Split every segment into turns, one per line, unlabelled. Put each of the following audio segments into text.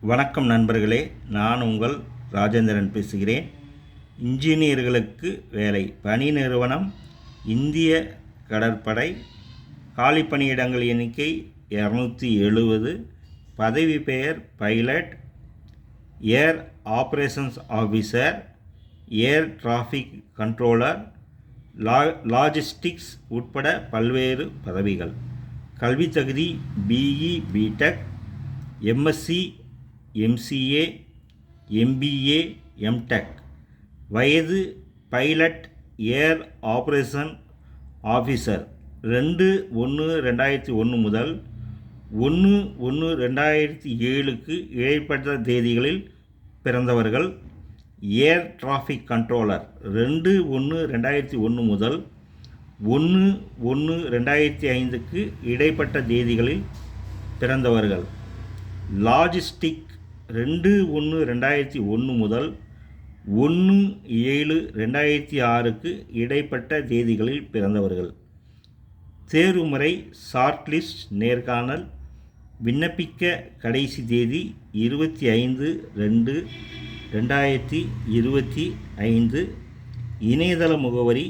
வணக்கம் நண்பர்களே, நான் உங்கள் ராஜேந்திரன் பேசுகிறேன். இன்ஜினியர்களுக்கு வேலை பணி நிறுவனம் இந்திய கடற்படை. காலி பணியிடங்கள் எண்ணிக்கை 270. பதவி பெயர் pilot, air operations officer, air traffic controller, logistics உட்பட பல்வேறு பதவிகள். கல்வி தகுதி BE, BTech, MSc, MCA, MBA, MTech. வயது பைலட், ஏர் ஆப்ரேஷன் ஆஃபீஸர் 2/1/2001 முதல் 1/1/2007க்கு இடைப்பட்ட தேதிகளில் பிறந்தவர்கள். ஏர் டிராஃபிக் கண்ட்ரோலர் 2/1/2001 முதல் 1/1/2005க்கு இடைப்பட்ட தேதிகளில் பிறந்தவர்கள். லாஜிஸ்டிக் 2/1/2001 முதல் 1/7/2006க்கு இடைப்பட்ட தேதிகளில் பிறந்தவர்கள். தேர்வுமுறை ஷார்ட்லிஸ்ட், நேர்காணல். விண்ணப்பிக்க கடைசி தேதி 25/2/2025. இணையதள முகவரி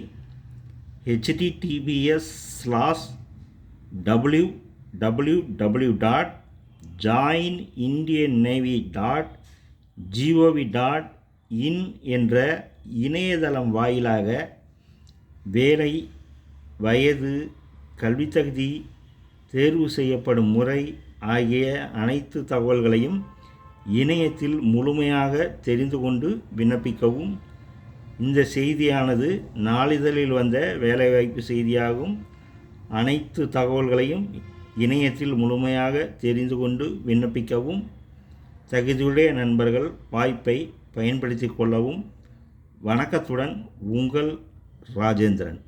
https://www.joinindiannavy.gov.in என்ற இணையதளம் வாயிலாக வேலை, வயது, கல்வித்தகுதி, தேர்வு செய்யப்படும் முறை ஆகிய அனைத்து தகவல்களையும் இணையத்தில் முழுமையாக தெரிந்து கொண்டு விண்ணப்பிக்கவும். இந்த செய்தியானது நாளிதழில் வந்த வேலைவாய்ப்பு செய்தியாகும். அனைத்து தகவல்களையும் இணையத்தில் முழுமையாக தெரிந்து கொண்டு விண்ணப்பிக்கவும். தகுதியுடைய நண்பர்கள் வாய்ப்பை பயன்படுத்தி கொள்ளவும். வணக்கத்துடன் உங்கள் ராஜேந்திரன்.